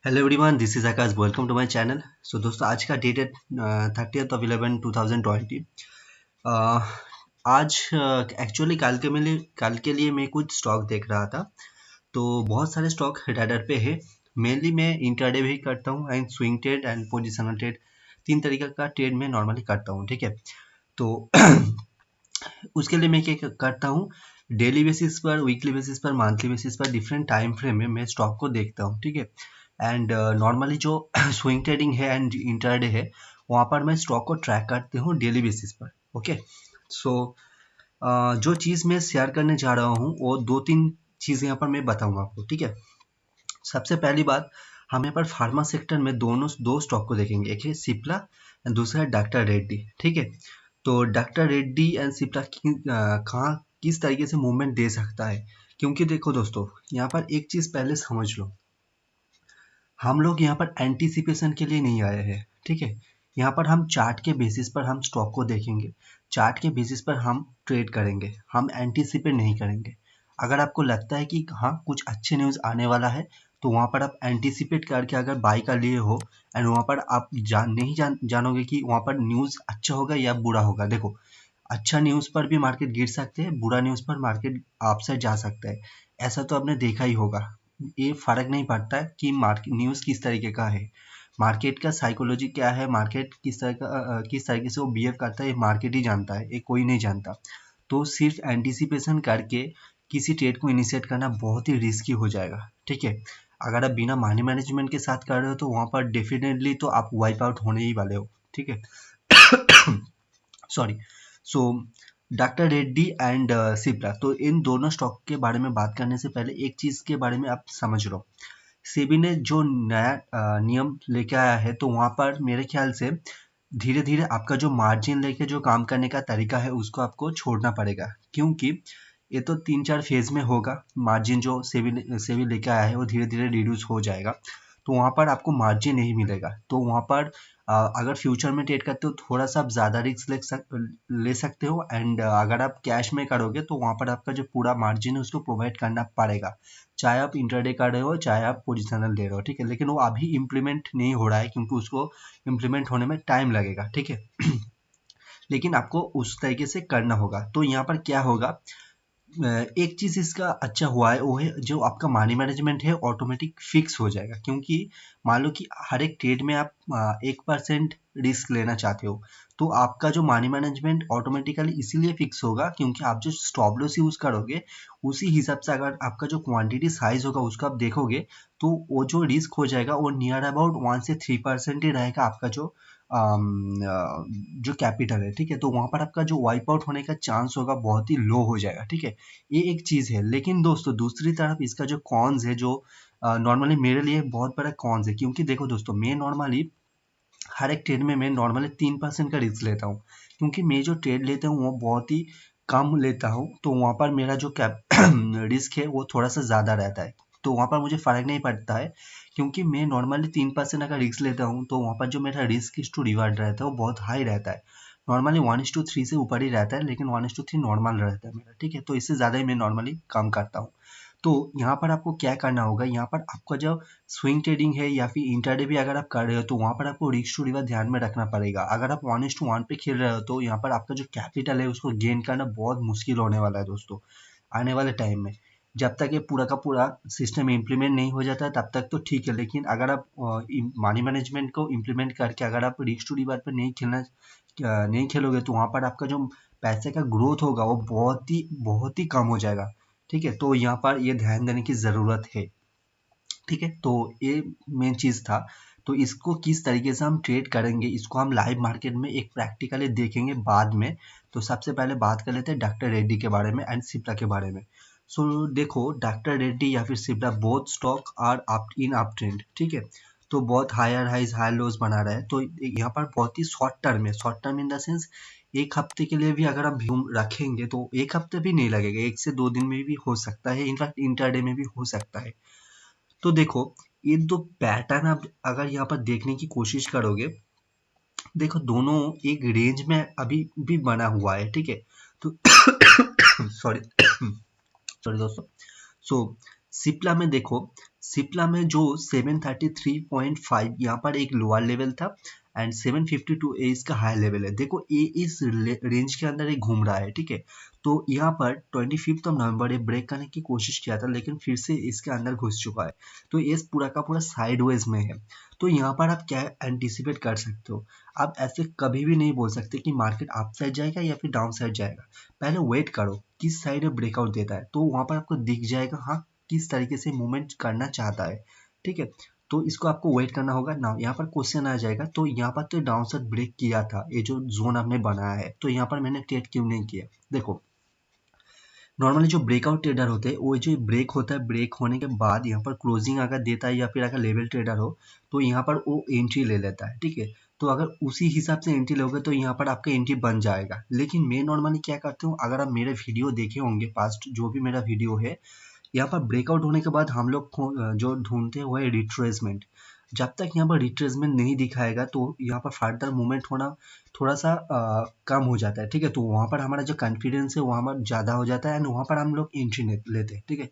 Hello everyone, this is Akash. Welcome to my channel. So दोस्तों, आज का डेट है 30th of 11 2020। आज एक्चुअली कल के लिए मैं कुछ स्टॉक देख रहा था। तो बहुत सारे स्टॉक रैडर पे है। मेनली मैं इंट्राडे भी करता हूँ and swing trade and positional trade, तीन तरीके का ट्रेड मैं नॉर्मली करता हूँ। ठीक है, तो उसके लिए मैं क्या करता हूँ, डेली बेसिस पर, वीकली बेसिस पर, मंथली बेसिस पर, डिफरेंट टाइम फ्रेम में मैं स्टॉक को देखता हूँ। ठीक है, एंड नॉर्मली जो स्विंग ट्रेडिंग है एंड इंटरडे है, वहाँ पर मैं स्टॉक को ट्रैक करती हूँ डेली बेसिस पर। ओके, सो जो चीज़ मैं शेयर करने जा रहा हूँ वो दो तीन चीज़ यहाँ पर मैं बताऊंगा आपको। ठीक है, सबसे पहली बात, हम यहाँ पर फार्मा सेक्टर में दो स्टॉक को देखेंगे। एक है सिप्ला एंड दूसरा है डॉक्टर रेड्डी। ठीक है, तो डॉक्टर रेड्डी एंड सिप्ला कहाँ किस तरीके से मूवमेंट दे सकता है, क्योंकि देखो दोस्तों, यहाँ पर एक चीज़ पहले समझ लो, हम लोग यहाँ पर एंटीसिपेशन के लिए नहीं आए हैं। ठीक है, यहाँ पर हम चार्ट के बेसिस पर हम स्टॉक को देखेंगे, चार्ट के बेसिस पर हम ट्रेड करेंगे, हम एंटीसिपेट नहीं करेंगे। अगर आपको लगता है कि हाँ कुछ अच्छे न्यूज़ आने वाला है, तो वहाँ पर आप एंटीसिपेट करके अगर बाई कर लिए हो, एंड वहाँ पर आप जानोगे कि वहाँ पर न्यूज़ अच्छा होगा या बुरा होगा। देखो, अच्छा न्यूज़ पर भी मार्केट गिर सकते हैं, बुरा न्यूज़ पर मार्केट अपसाइड जा सकता है। ऐसा तो आपने देखा ही होगा। ये फ़र्क नहीं पड़ता है कि मार्केट न्यूज़ किस तरीके का है, मार्केट का साइकोलॉजी क्या है, मार्केट किस तरीके से वो बिहेव करता है, ये मार्केट ही जानता है, ये कोई नहीं जानता। तो सिर्फ एंटीसिपेशन करके किसी ट्रेड को इनिशिएट करना बहुत ही रिस्की हो जाएगा। ठीक है, अगर आप बिना मनी मैनेजमेंट के साथ कर रहे हो तो वहाँ पर डेफिनेटली तो आप वाइप आउट होने ही वाले हो। ठीक है, sorry. So doctor Reddy and Cipla, तो इन दोनों स्टॉक के बारे में बात करने से पहले एक चीज़ के बारे में आप समझ लो। सेबी ने जो नया नियम लेके आया है, तो वहाँ पर मेरे ख्याल से धीरे धीरे आपका जो मार्जिन लेके जो काम करने का तरीका है उसको आपको छोड़ना पड़ेगा, क्योंकि ये तो 3-4 फेज में होगा। मार्जिन जो सेबी लेके आया है वो धीरे धीरे रिड्यूस हो जाएगा, तो वहाँ पर आपको मार्जिन नहीं मिलेगा। तो वहाँ पर अगर फ्यूचर में ट्रेड करते हो थोड़ा सा आप ज़्यादा रिस्क ले सकते हो, एंड अगर आप कैश में करोगे तो वहाँ पर आपका जो पूरा मार्जिन है उसको प्रोवाइड करना पड़ेगा, चाहे आप इंटरडे कर रहे हो चाहे आप पोजिशनल ले रहे हो। ठीक है, लेकिन वो अभी इम्प्लीमेंट नहीं हो रहा है क्योंकि उसको इम्प्लीमेंट होने में टाइम लगेगा। ठीक है, लेकिन आपको उस तरीके से करना होगा। तो यहाँ पर क्या होगा, एक चीज़ इसका अच्छा हुआ है, वो है जो आपका मनी मैनेजमेंट है ऑटोमेटिक फिक्स हो जाएगा। क्योंकि मान लो कि हर एक ट्रेड में आप 1% रिस्क लेना चाहते हो, तो आपका जो मनी मैनेजमेंट ऑटोमेटिकली इसीलिए फिक्स होगा क्योंकि आप जो स्टॉप लॉस यूज़ करोगे उसी हिसाब से अगर आपका जो क्वांटिटी साइज होगा उसको आप देखोगे, तो वो जो रिस्क हो जाएगा वो नियर अबाउट 1 से 3% ही रहेगा आपका जो कैपिटल है। ठीक है, तो वहाँ पर आपका जो वाइप आउट होने का चांस होगा बहुत ही लो हो जाएगा। ठीक है, ये एक चीज़ है। लेकिन दोस्तों, दूसरी तरफ इसका जो कॉन्स है, जो नॉर्मली मेरे लिए बहुत बड़ा कॉन्स है, क्योंकि देखो दोस्तों, मैं नॉर्मली हर एक ट्रेड में मैं नॉर्मली 3% का रिस्क लेता हूँ, क्योंकि मैं जो ट्रेड लेता हूँ वो बहुत ही कम लेता हूँ। तो वहाँ पर मेरा जो कैप रिस्क है वो थोड़ा सा ज़्यादा रहता है, तो वहाँ पर मुझे फ़र्क नहीं पड़ता है, क्योंकि मैं नॉर्मली 3% अगर रिस्क लेता हूँ तो वहाँ पर जो मेरा रिस्क इस टू रिवार्ड रहता है वो बहुत हाई रहता है। नॉर्मली 1:3 से ऊपर ही रहता है, लेकिन 1:3 नॉर्मल रहता है मेरा। ठीक है, तो इससे ज़्यादा ही मैं नॉर्मली काम करता हूँ। तो यहाँ पर आपको क्या करना होगा, यहाँ पर आपका जो स्विंग ट्रेडिंग है या फिर इंट्राडे भी अगर आप कर रहे हो, तो वहाँ पर आपको रिस्क टू रिवॉर्ड ध्यान में रखना पड़ेगा। अगर आप 1:1 पे खेल रहे हो तो यहाँ पर आपका जो कैपिटल है उसको गेन करना बहुत मुश्किल होने वाला है दोस्तों, आने वाले टाइम में। जब तक ये पूरा का पूरा सिस्टम इम्प्लीमेंट नहीं हो जाता तब तक तो ठीक है, लेकिन अगर आप मनी मैनेजमेंट को इम्प्लीमेंट करके अगर आप रिस्क टू रिवॉर्ड पर नहीं खेलोगे, तो वहाँ पर आपका जो पैसे का ग्रोथ होगा वो बहुत ही कम हो जाएगा। ठीक है, तो यहाँ पर ये ध्यान देने की ज़रूरत है। ठीक है, तो ये मेन चीज़ था। तो इसको किस तरीके से हम ट्रेड करेंगे, इसको हम लाइव मार्केट में एक प्रैक्टिकली देखेंगे बाद में। तो सबसे पहले बात कर लेते हैं डॉक्टर रेड्डी के बारे में एंड सिप्ला के बारे में। सो देखो, डॉक्टर रेड्डी या फिर Cipla both stock are up trend. ठीक है, तो बहुत हायर हाइज हायर लोज बना रहा है। तो यहाँ पर बहुत ही short term in the sense, एक हफ्ते के लिए भी अगर हम व्यू रखेंगे तो एक हफ्ते भी नहीं लगेगा, 1 से 2 दिन में भी हो सकता है, इनफैक्ट इंटरडे में भी हो सकता है। तो देखो, ये दो पैटर्न आप अगर यहाँ पर देखने की कोशिश करोगे, देखो दोनों एक रेंज में अभी भी बना हुआ है। ठीक है, तो सॉरी सॉरी दोस्तों। सो सिप्ला में देखो, सिप्ला में जो 733.5 यहाँ पर एक लोअर लेवल था एंड 752 ए इसका हाई लेवल है। देखो ये इस रेंज के अंदर एक घूम रहा है, ठीक है। तो यहाँ पर 25 नवंबर ये ब्रेक करने की कोशिश किया था, लेकिन फिर से इसके अंदर घुस चुका है। तो ये पूरा का पूरा साइडवेज में है। तो यहाँ पर आप क्या एंटिसिपेट कर सकते हो, आप ऐसे कभी भी नहीं बोल सकते कि मार्केट अप साइड जाएगा या फिर डाउन साइड जाएगा। पहले वेट करो किस साइड ब्रेकआउट देता है, तो वहां पर आपको दिख जाएगा हाँ किस तरीके से मूवमेंट करना चाहता है, ठीक है। तो इसको आपको वेट करना होगा ना। यहाँ पर क्वेश्चन आ जाएगा, तो यहाँ पर तो डाउन साइड ब्रेक किया था, ये जो जोन आपने बनाया है, तो यहाँ पर मैंने ट्रेड क्यों नहीं किया। देखो नॉर्मली जो ब्रेकआउट ट्रेडर होते हैं वो जो ब्रेक होता है, ब्रेक होने के बाद यहाँ पर क्लोजिंग अगर देता है या फिर अगर लेवल ट्रेडर हो तो यहाँ पर वो एंट्री ले लेता है, ठीक है। तो अगर उसी हिसाब से एंट्री लोगे तो यहाँ पर आपका एंट्री बन जाएगा। लेकिन मैं नॉर्मली क्या करता हूँ, अगर आप मेरे वीडियो देखे होंगे पास्ट जो भी मेरा वीडियो है, यहाँ पर ब्रेकआउट होने के बाद हम लोग जो ढूंढते हैं वो है रिट्रेसमेंट। जब तक यहाँ पर रिट्रेसमेंट नहीं दिखाएगा तो यहाँ पर फर्दर मूवमेंट होना थोड़ा सा कम हो जाता है, ठीक है। तो वहाँ पर हमारा जो कॉन्फिडेंस है वहाँ पर ज़्यादा हो जाता है एंड वहाँ पर हम लोग एंट्री लेते हैं, ठीक है।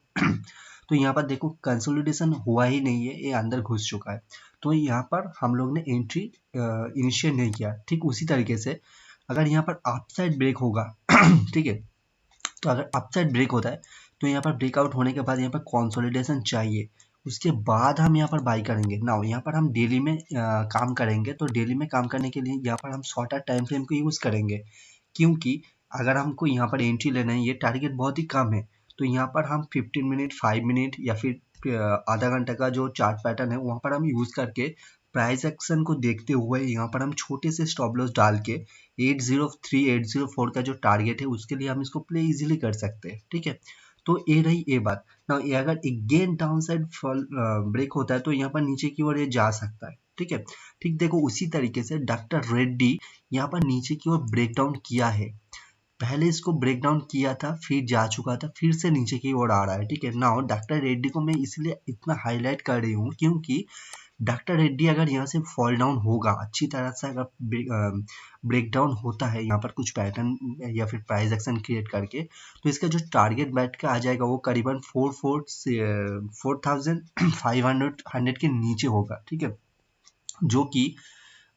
तो यहाँ पर देखो कंसोलिडेशन हुआ ही नहीं है, ये अंदर घुस चुका है। तो यहाँ पर हम लोग ने एंट्री इनिशिएट नहीं किया। ठीक उसी तरीके से अगर यहाँ पर अपसाइड ब्रेक होगा ठीक है, तो अगर अपसाइड ब्रेक होता है तो यहाँ पर ब्रेकआउट होने के बाद यहाँ पर कंसोलिडेशन चाहिए, उसके बाद हम यहाँ पर बाई करेंगे ना। यहाँ पर हम डेली में काम करेंगे, तो डेली में काम करने के लिए यहाँ पर हम शॉर्टर टाइम फ्रेम को यूज़ करेंगे, क्योंकि अगर हमको यहाँ पर एंट्री लेना है, ये टारगेट बहुत ही कम है। तो यहाँ पर हम 15 मिनट 5 मिनट या फिर आधा घंटा का जो चार्ट पैटर्न है वहाँ पर हम यूज़ करके प्राइस एक्शन को देखते हुए यहाँ पर हम छोटे से स्टॉप लॉस डाल के 803 804 का जो टारगेट है उसके लिए हम इसको प्ले इजीली कर सकते हैं, ठीक है। तो ये रही ये बात ना। ये अगर again down side fall break होता है तो यहाँ पर नीचे की ओर ये जा सकता है, ठीक है। ठीक देखो उसी तरीके से डॉक्टर रेड्डी यहाँ पर नीचे की ओर ब्रेक डाउन किया है, पहले इसको ब्रेक डाउन किया था फिर जा चुका था, फिर से नीचे की ओर आ रहा है, ठीक है। नाउ डॉक्टर रेड्डी को मैं इसलिए इतना हाईलाइट कर रही हूँ क्योंकि डॉक्टर रेड्डी अगर यहाँ से फॉल डाउन होगा अच्छी तरह से, अगर ब्रेक डाउन होता है यहाँ पर कुछ पैटर्न या फिर प्राइस एक्शन क्रिएट करके, तो इसका जो टारगेट बैठ के आ जाएगा वो करीबन 4500 के नीचे होगा, ठीक है। जो कि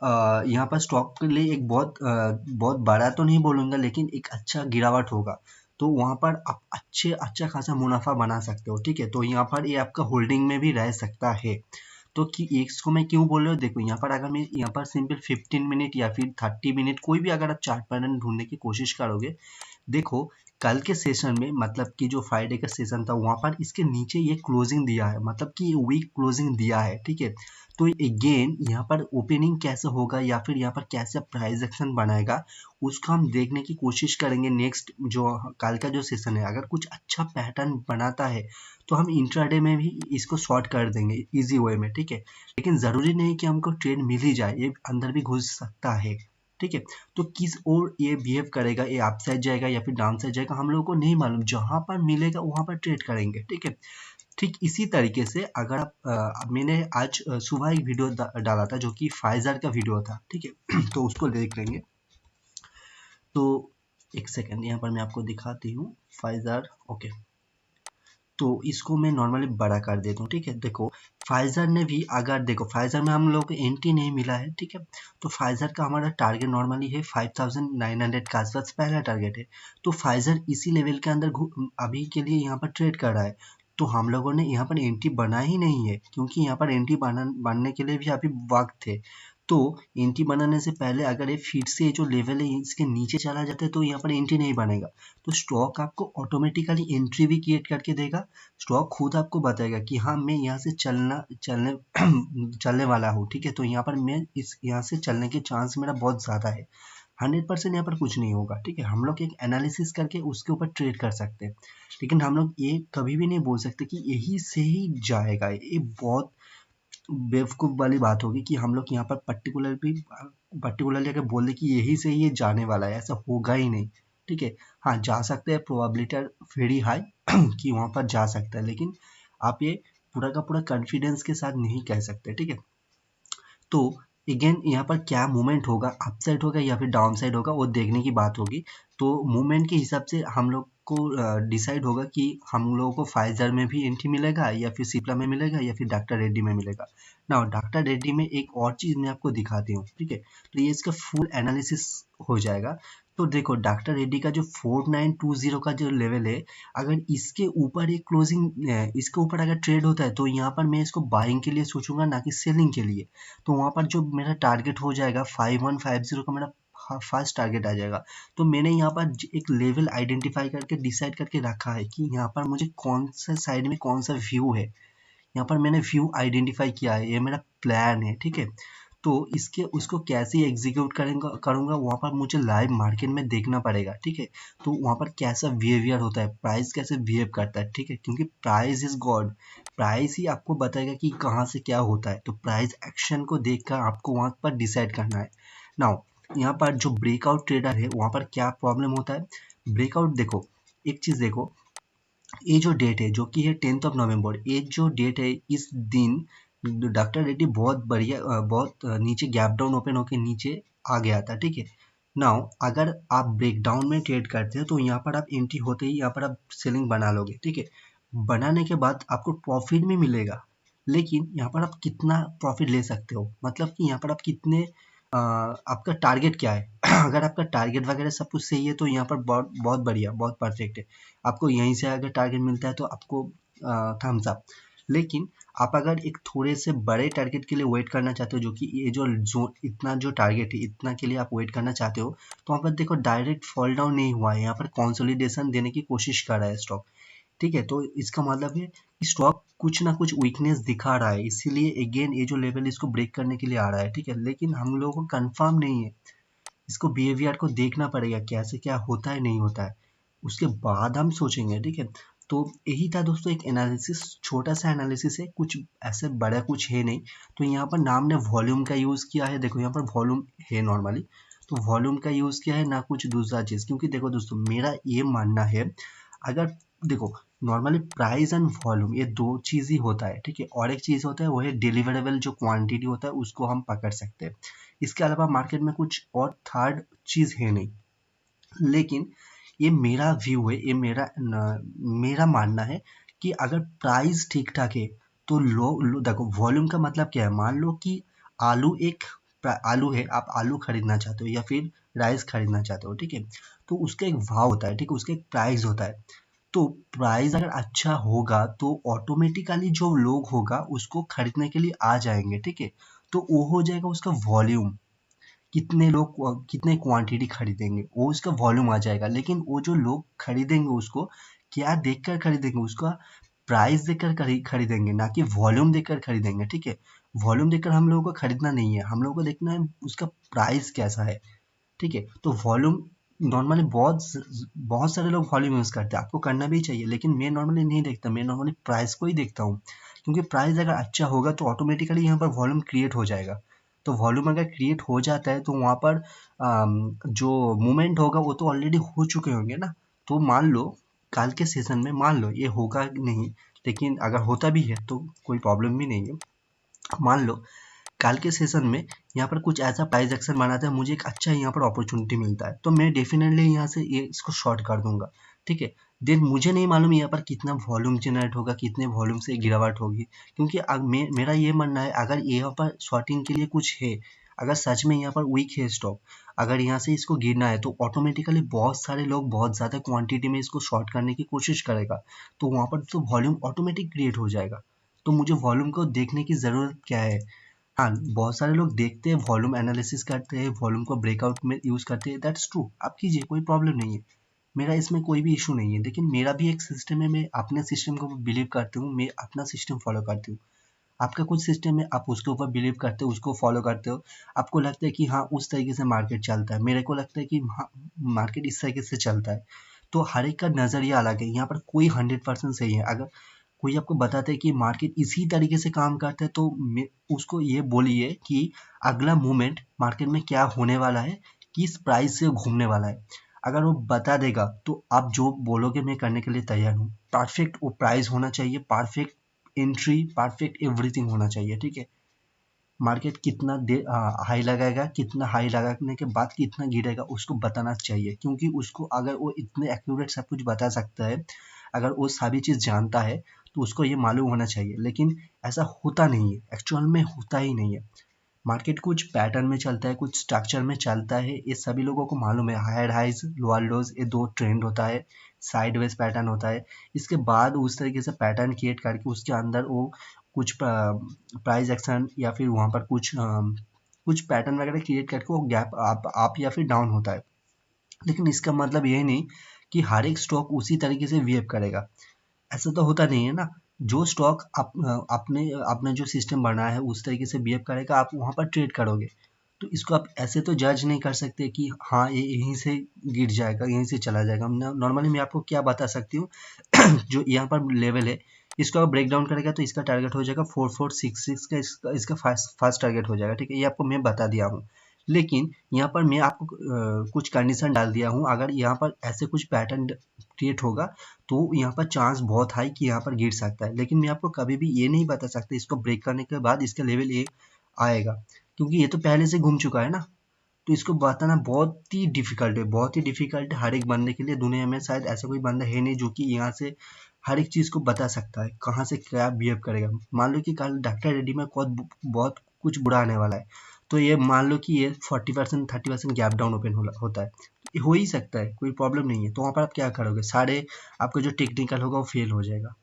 यहाँ पर स्टॉक के लिए एक बहुत बड़ा तो नहीं बोलूँगा लेकिन एक अच्छा गिरावट होगा। तो वहाँ पर आप अच्छा खासा मुनाफा बना सकते हो, ठीक है। तो यहाँ पर ये आपका होल्डिंग में भी रह सकता है। तो कि इसको मैं क्यों बोल रहा हूँ, देखो यहाँ पर अगर मैं यहाँ पर सिंपल 15 मिनट या फिर 30 मिनट कोई भी अगर आप चार्ट पैटर्न ढूंढने की कोशिश करोगे, देखो कल के सेशन में मतलब कि जो फ्राइडे का सेशन था वहाँ पर इसके नीचे ये क्लोजिंग दिया है, मतलब कि वीक क्लोजिंग दिया है, ठीक है। तो अगेन यहाँ पर ओपनिंग कैसे होगा या फिर यहाँ पर कैसे प्राइस एक्शन बनाएगा उसका हम देखने की कोशिश करेंगे नेक्स्ट जो कल का जो सेशन है। अगर कुछ अच्छा पैटर्न बनाता है तो हम इंट्राडे में भी इसको शॉर्ट कर देंगे इजी वे में, ठीक है। लेकिन ज़रूरी नहीं कि हमको ट्रेड मिल ही जाए, ये अंदर भी घुस सकता है, ठीक है। तो किस ओर ये बिहेव करेगा, ये अप साइड जाएगा या फिर डाउन साइड जाएगा हम लोगों को नहीं मालूम, जहाँ पर मिलेगा वहाँ पर ट्रेड करेंगे, ठीक है। ठीक इसी तरीके से अगर आप मैंने आज सुबह एक वीडियो डाला था जो कि फाइजर का वीडियो था, ठीक है। तो उसको देख लेंगे। तो एक सेकंड यहाँ पर मैं आपको दिखाती हूँ फाइजर, ओके। तो इसको मैं नॉर्मली बड़ा कर देता हूँ, ठीक है। देखो फाइजर ने भी अगर देखो फाइजर में हम लोग को एंट्री नहीं मिला है, ठीक है। तो फाइजर का हमारा टारगेट नॉर्मली है 5900 का आसपास पहला टारगेट है। तो फाइजर इसी लेवल के अंदर अभी के लिए यहाँ पर ट्रेड कर रहा है। तो हम लोगों ने यहाँ पर एंट्री बना ही नहीं है क्योंकि यहाँ पर एंट्री बनने के लिए भी अभी वक्त है। तो एंट्री बनाने से पहले अगर ये फिर से जो लेवल है इसके नीचे चला जाता है तो यहाँ पर एंट्री नहीं बनेगा। तो स्टॉक आपको ऑटोमेटिकली एंट्री भी क्रिएट करके देगा, स्टॉक खुद आपको बताएगा कि हाँ मैं यहाँ से चलने चलने वाला हूँ, ठीक है। तो यहाँ पर मैं इस यहाँ से चलने के चांस मेरा बहुत ज़्यादा है, 100% यहाँ पर कुछ नहीं होगा, ठीक है। हम लोग एक एनालिसिस करके उसके ऊपर ट्रेड कर सकते हैं, लेकिन हम लोग ये कभी भी नहीं बोल सकते कि यही से ही जाएगा। ये बहुत बेवकूफ़ वाली बात होगी कि हम लोग यहाँ पर पर्टिकुलरली अगर बोले कि यही से ये जाने वाला है, ऐसा होगा ही नहीं, ठीक है। हाँ जा सकते हैं, प्रोबेबिलिटी आर वेरी हाई कि वहाँ पर जा सकता है, लेकिन आप ये पूरा का पूरा कॉन्फिडेंस के साथ नहीं कह सकते, ठीक है। तो अगेन यहाँ पर क्या मूवमेंट होगा, अप साइड होगा या फिर डाउन साइड होगा वो देखने की बात होगी। तो मूवमेंट के हिसाब से हम लोग आपको डिसाइड होगा कि हम लोगों को फाइजर में भी एंट्री मिलेगा या फिर सिप्ला में मिलेगा या फिर डॉक्टर रेड्डी में मिलेगा। ना डॉक्टर रेड्डी में एक और चीज़ मैं आपको दिखाती हूँ, ठीक है। तो ये इसका फुल एनालिसिस हो जाएगा। तो देखो डॉक्टर रेड्डी का जो 4920 का जो लेवल है, अगर इसके ऊपर एक क्लोजिंग इसके ऊपर अगर ट्रेड होता है तो यहाँ पर मैं इसको बाइंग के लिए सोचूंगा, ना कि सेलिंग के लिए। तो वहाँ पर जो मेरा टारगेट हो जाएगा 5150 का मेरा फर्स्ट टारगेट आ जाएगा। तो मैंने यहाँ पर एक लेवल आइडेंटिफाई करके डिसाइड करके रखा है कि यहाँ पर मुझे कौन सा साइड में कौन सा व्यू है। यहाँ पर मैंने व्यू आइडेंटिफाई किया है, ये मेरा प्लान है, ठीक है। तो इसके उसको कैसे एग्जीक्यूट करूँगा वहाँ पर मुझे लाइव मार्केट में देखना पड़ेगा, ठीक है। तो वहाँ पर कैसा बिहेवियर होता है, प्राइस कैसे बिहेव करता है, ठीक है। क्योंकि प्राइस इज गॉड, प्राइस ही आपको बताएगा कि कहाँ से क्या होता है। तो प्राइस एक्शन को देखकर आपको वहाँ पर डिसाइड करना है। नाउ यहाँ पर जो ब्रेकआउट ट्रेडर है वहाँ पर क्या प्रॉब्लम होता है। ब्रेकआउट देखो, एक चीज़ देखो, ये जो डेट है जो कि है 10th ऑफ नवंबर, ये जो डेट है इस दिन डॉक्टर रेड्डी बहुत बढ़िया बहुत नीचे गैप डाउन ओपन होके नीचे आ गया था, ठीक है। नाउ अगर आप ब्रेकडाउन में ट्रेड करते हो तो यहाँ पर आप एंट्री होते ही यहाँ पर आप सेलिंग बना लोगे, ठीक है। बनाने के बाद आपको प्रॉफिट भी मिलेगा, लेकिन यहाँ पर आप कितना प्रॉफिट ले सकते हो, मतलब कि यहाँ पर आप कितने आपका टारगेट क्या है। अगर आपका टारगेट वगैरह सब कुछ सही है तो यहाँ पर बहुत बहुत बढ़िया, बहुत परफेक्ट है। आपको यहीं से अगर टारगेट मिलता है तो आपको थम्स अप। लेकिन आप अगर एक थोड़े से बड़े टारगेट के लिए वेट करना चाहते हो, जो कि ये जो इतना जो टारगेट है इतना के लिए आप वेट करना चाहते हो, तो वहाँ पर देखो डायरेक्ट फॉल डाउन नहीं हुआ है, यहाँ पर कंसोलिडेशन देने की कोशिश कर रहा है स्टॉक, ठीक है। तो इसका मतलब है कि स्टॉक कुछ ना कुछ वीकनेस दिखा रहा है, इसीलिए अगेन ये जो लेवल इसको ब्रेक करने के लिए आ रहा है, ठीक है। लेकिन हम लोगों को कंफर्म नहीं है, इसको बिहेवियर को देखना पड़ेगा कैसे क्या होता है नहीं होता है, उसके बाद हम सोचेंगे, ठीक है। तो यही था दोस्तों, एक एनालिसिस, छोटा सा एनालिसिस है, कुछ ऐसे बड़ा कुछ है नहीं। तो यहाँ पर नाम ने वॉल्यूम का यूज़ किया है, देखो यहाँ पर वॉल्यूम है नॉर्मली, तो वॉल्यूम का यूज़ किया है, ना कुछ दूसरा चीज़। क्योंकि देखो दोस्तों मेरा ये मानना है, अगर देखो नॉर्मली प्राइस एंड वॉल्यूम ये दो चीज़ ही होता है, ठीक है। और एक चीज़ होता है वो है डिलीवरेबल, जो क्वांटिटी होता है उसको हम पकड़ सकते हैं। इसके अलावा मार्केट में कुछ और थर्ड चीज़ है नहीं। लेकिन ये मेरा व्यू है, ये मेरा मानना है कि अगर प्राइस ठीक ठाक है तो देखो वॉल्यूम का मतलब क्या है। मान लो कि आलू एक आलू है, आप आलू खरीदना चाहते हो या फिर राइस खरीदना चाहते हो, ठीक है। तो उसका एक भाव होता है, ठीक है, उसका एक प्राइस होता है। तो प्राइस अगर अच्छा होगा तो ऑटोमेटिकली जो लोग होगा उसको खरीदने के लिए आ जाएंगे, ठीक है। तो वो हो जाएगा उसका वॉल्यूम, कितने लोग कितने क्वांटिटी खरीदेंगे वो उसका वॉल्यूम आ जाएगा। लेकिन वो जो लोग खरीदेंगे उसको क्या देखकर खरीदेंगे, उसका प्राइस देखकर खरीदेंगे, ना कि वॉल्यूम देखकर खरीदेंगे, ठीक है। वॉल्यूम देखकर हम लोगों को खरीदना नहीं है, हम लोगों को देखना है उसका प्राइस कैसा है, ठीक है। तो वॉल्यूम नॉर्मली बहुत सारे लोग वॉल्यूम यूज़ करते हैं, आपको करना भी चाहिए, लेकिन मैं नॉर्मली नहीं देखता, मैं नॉर्मली प्राइस को ही देखता हूँ। क्योंकि प्राइस अगर अच्छा होगा तो ऑटोमेटिकली यहाँ पर वॉल्यूम क्रिएट हो जाएगा। तो वॉल्यूम अगर क्रिएट हो जाता है तो वहाँ पर जो मूवमेंट होगा वो तो ऑलरेडी हो चुके होंगे ना। तो मान लो कल के सेशन में मान लो ये होगा नहीं, लेकिन अगर होता भी है तो कोई प्रॉब्लम भी नहीं है। मान लो कल के सेशन में यहाँ पर कुछ ऐसा प्राइस एक्शन बनाता है, मुझे एक अच्छा यहाँ पर अपॉर्चुनिटी मिलता है, तो मैं डेफिनेटली यहाँ से ये इसको शॉर्ट कर दूंगा, ठीक है। देन मुझे नहीं मालूम यहाँ पर कितना वॉल्यूम जनरेट होगा, कितने वॉल्यूम से गिरावट होगी। क्योंकि मेरा ये मानना है अगर यहाँ पर शॉर्टिंग के लिए कुछ है, अगर सच में यहाँ पर वीक है स्टॉक, अगर यहाँ से इसको गिरना है तो ऑटोमेटिकली बहुत सारे लोग बहुत ज़्यादा क्वांटिटी में इसको शॉर्ट करने की कोशिश करेगा, तो वहाँ पर तो वॉल्यूम ऑटोमेटिक क्रिएट हो जाएगा। तो मुझे वॉल्यूम को देखने की ज़रूरत क्या है। हाँ, बहुत सारे लोग देखते हैं, वॉल्यूम एनालिसिस करते हैं, वॉल्यूम को ब्रेकआउट में यूज़ करते हैं, दैट्स ट्रू, आप कीजिए, कोई प्रॉब्लम नहीं है, मेरा इसमें कोई भी इशू नहीं है। लेकिन मेरा भी एक सिस्टम है, मैं अपने सिस्टम को बिलीव करती हूँ, मैं अपना सिस्टम फॉलो करती हूँ। आपका कुछ सिस्टम है, आप उसके ऊपर बिलीव करते हो, उसको फॉलो करते हो, आपको लगता है कि हाँ उस तरीके से मार्केट चलता है, मेरे को लगता है कि हाँ मार्केट इस तरीके से चलता है। तो हर एक का नज़रिया अलग है, यहाँ पर कोई 100% सही है। अगर कोई आपको बताता है कि मार्केट इसी तरीके से काम करता है तो उसको ये बोलिए कि अगला मूवमेंट मार्केट में क्या होने वाला है, किस प्राइस से घूमने वाला है। अगर वो बता देगा तो आप जो बोलोगे मैं करने के लिए तैयार हूँ। परफेक्ट वो प्राइस होना चाहिए, परफेक्ट एंट्री, परफेक्ट एवरीथिंग होना चाहिए, ठीक है। मार्केट कितना हाई लगाएगा, कितना हाई लगाने के बाद कितना गिरेगा उसको बताना चाहिए, क्योंकि उसको अगर वो इतने एक्यूरेट सब कुछ बता सकता है, अगर वो सभी चीज़ जानता है तो उसको ये मालूम होना चाहिए। लेकिन ऐसा होता नहीं है, एक्चुअल में होता ही नहीं है। मार्केट कुछ पैटर्न में चलता है, कुछ स्ट्रक्चर में चलता है, ये सभी लोगों को मालूम है। हायर हाइज लोअर लोज ये दो ट्रेंड होता है, साइडवेज पैटर्न होता है। इसके बाद उस तरीके से पैटर्न क्रिएट करके उसके अंदर वो कुछ प्राइस एक्शन या फिर वहाँ पर कुछ पैटर्न वगैरह क्रिएट करके वो गैप आप या फिर डाउन होता है। लेकिन इसका मतलब ये नहीं कि हर एक स्टॉक उसी तरीके से बिहेव करेगा, ऐसा तो होता नहीं है ना। जो स्टॉक आपने आपने जो सिस्टम बनाया है उस तरीके से बिहेव करेगा, आप वहाँ पर ट्रेड करोगे। तो इसको आप ऐसे तो जज नहीं कर सकते कि हाँ ये यहीं से गिर जाएगा, यहीं से चला जाएगा। नॉर्मली मैं आपको क्या बता सकती हूँ जो यहाँ पर लेवल है, इसको आप ब्रेक डाउन करेगा तो इसका टारगेट हो जाएगा 4466 का, इसका फर्स्ट टारगेट हो जाएगा, ठीक है। ये आपको मैं बता दिया हूँ। लेकिन यहाँ पर मैं आपको कुछ कंडीशन डाल दिया हूँ, अगर यहाँ पर ऐसे कुछ पैटर्न क्रिएट होगा तो यहाँ पर चांस बहुत हाई कि यहाँ पर गिर सकता है। लेकिन मैं आपको कभी भी ये नहीं बता सकता इसको ब्रेक करने के बाद इसका लेवल ये आएगा, क्योंकि ये तो पहले से घूम चुका है ना। तो इसको बताना बहुत ही डिफिकल्ट है, बहुत ही डिफिकल्ट है हर एक बंदे के लिए। दुनिया में शायद ऐसा कोई बंदा है नहीं जो कि यहाँ से हर एक चीज़ को बता सकता है कहाँ से क्या बिहेव करेगा। मान लो कि कल डॉक्टर रेड्डी में बहुत कुछ बुरा आने वाला है, तो ये मान लो कि ये 40% 30% गैप डाउन ओपन होता है, ये हो ही सकता है, कोई प्रॉब्लम नहीं है। तो वहाँ पर आप क्या करोगे, सारे आपका जो टेक्निकल होगा वो फेल हो जाएगा,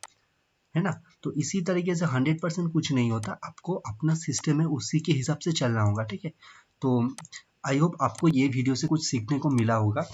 है ना। तो इसी तरीके से 100% कुछ नहीं होता, आपको अपना सिस्टम है उसी के हिसाब से चलना होगा, ठीक है। तो आई होप आपको ये वीडियो से कुछ सीखने को मिला होगा।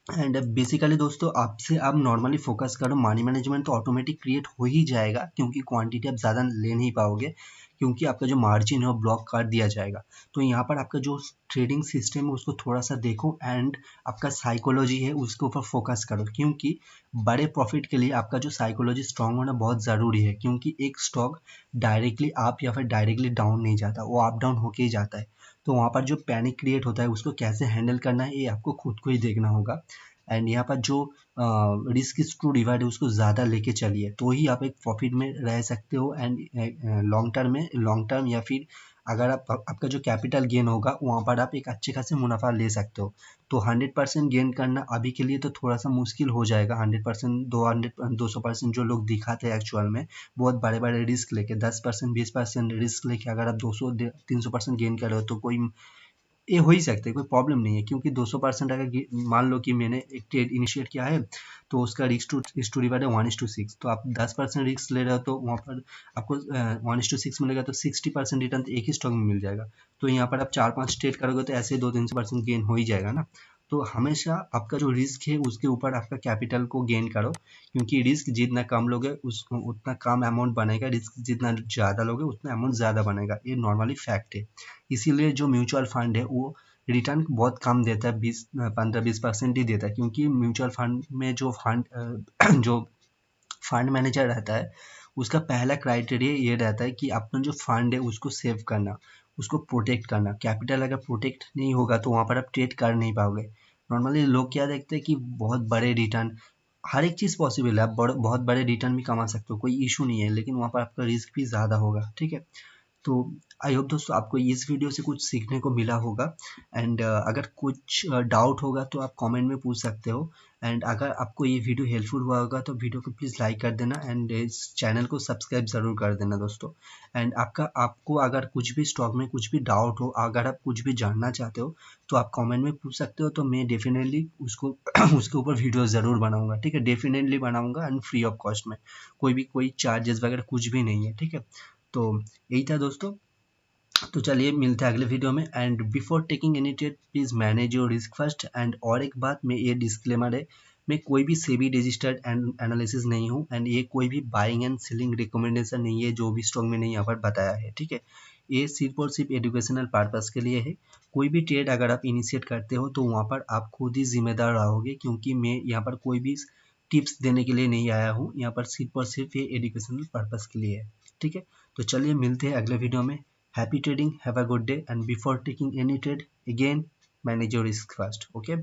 एंड बेसिकली दोस्तों, आपसे आप नॉर्मली फोकस करो, मनी मैनेजमेंट तो ऑटोमेटिक क्रिएट हो ही जाएगा, क्योंकि क्वांटिटी आप ज़्यादा ले नहीं पाओगे, क्योंकि आपका जो मार्जिन है वो ब्लॉक कर दिया जाएगा। तो यहाँ पर आपका जो ट्रेडिंग सिस्टम है उसको थोड़ा सा देखो, एंड आपका साइकोलॉजी है उसके ऊपर फोकस करो, क्योंकि बड़े प्रॉफिट के लिए आपका जो साइकोलॉजी स्ट्रांग होना बहुत ज़रूरी है। क्योंकि एक स्टॉक डायरेक्टली अप या फिर डायरेक्टली डाउन नहीं जाता, वो अप डाउन होके ही जाता है। तो वहाँ पर जो पैनिक क्रिएट होता है उसको कैसे हैंडल करना है ये आपको खुद को ही देखना होगा। एंड यहाँ पर जो रिस्क इज टू डिवाइड है उसको ज़्यादा लेके चलिए, तो ही आप एक प्रॉफिट में रह सकते हो। एंड लॉन्ग टर्म या फिर अगर आपका जो कैपिटल गेन होगा वहाँ पर आप एक अच्छे खासे मुनाफा ले सकते हो। तो 100% गेन करना अभी के लिए तो थोड़ा सा मुश्किल हो जाएगा। 100% 200% जो लोग दिखाते हैं एक्चुअल में बहुत बड़े बड़े रिस्क लेके 10% 20% रिस्क लेके अगर आप 200 300% गेन कर रहे हो तो कोई ये हो ही सकता है, कोई प्रॉब्लम नहीं है। क्योंकि 200% अगर मान लो कि मैंने एक ट्रेड इनिशिएट किया है तो उसका रिस्क टू रिवार्ड है 1:6, तो आप 10% रिस्क ले रहे हो तो वहाँ पर आपको 1:6 मिलेगा, तो 60% रिटर्न तो एक ही स्टॉक में मिल जाएगा। तो यहाँ पर आप 4-5 ट्रेड करोगे तो ऐसे 200-300% गेन हो ही जाएगा ना। तो हमेशा आपका जो रिस्क है उसके ऊपर आपका कैपिटल को गेन करो, क्योंकि रिस्क जितना कम लोगे उसको उतना कम अमाउंट बनेगा, रिस्क जितना ज़्यादा लोगे उतना अमाउंट ज़्यादा बनेगा, ये नॉर्मली फैक्ट है। इसीलिए जो म्यूचुअल फंड है वो रिटर्न बहुत कम देता है, 15-20% ही देता है। क्योंकि म्यूचुअल फंड में जो जो फंड मैनेजर रहता है उसका पहला क्राइटेरिया ये रहता है कि अपना जो फंड है उसको सेव करना, उसको प्रोटेक्ट करना। कैपिटल अगर प्रोटेक्ट नहीं होगा तो वहाँ पर आप ट्रेड कर नहीं पाओगे। नॉर्मली लोग क्या देखते हैं कि बहुत बड़े रिटर्न, हर एक चीज़ पॉसिबल है, आप बहुत बड़े रिटर्न भी कमा सकते हो, कोई इशू नहीं है, लेकिन वहाँ पर आपका रिस्क भी ज़्यादा होगा, ठीक है। तो आई होप दोस्तों आपको इस वीडियो से कुछ सीखने को मिला होगा। एंड अगर कुछ डाउट होगा तो आप कमेंट में पूछ सकते हो। एंड अगर आपको ये वीडियो हेल्पफुल हुआ होगा तो वीडियो को प्लीज़ लाइक कर देना, एंड इस चैनल को सब्सक्राइब ज़रूर कर देना दोस्तों। एंड आपको अगर कुछ भी स्टॉक में कुछ भी डाउट हो, अगर आप कुछ भी जानना चाहते हो तो आप कमेंट में पूछ सकते हो, तो मैं डेफिनेटली उसको उसके ऊपर वीडियो ज़रूर बनाऊंगा, ठीक है। डेफिनेटली बनाऊंगा एंड फ्री ऑफ कॉस्ट में, कोई चार्जेस वगैरह कुछ भी नहीं है, ठीक है। तो यही था दोस्तों। तो चलिए मिलते हैं अगले वीडियो में। And before taking any trade please manage your risk first. And और एक बात, मैं ये डिस्क्लेमर है, मैं कोई भी सेबी रजिस्टर्ड एनालिसिस नहीं हूँ, एंड ये कोई भी बाइंग एंड सेलिंग रिकमेंडेशन नहीं है जो भी स्टॉक मैंने यहाँ पर बताया है, ठीक है। ये सिर्फ और सिर्फ एजुकेशनल पर्पस के लिए है। कोई भी ट्रेड अगर आप इनिशिएट करते हो तो वहाँ पर आप खुद ही जिम्मेदार रहोगे, क्योंकि मैं यहाँ पर कोई भी टिप्स देने के लिए नहीं आया हूँ, यहाँ पर सिर्फ और सिर्फ ये एजुकेशनल पर्पस के लिए है, ठीक है। तो चलिए मिलते हैं अगले वीडियो में। Happy trading, have a good day, and before taking any trade, again manage your risk first. Okay.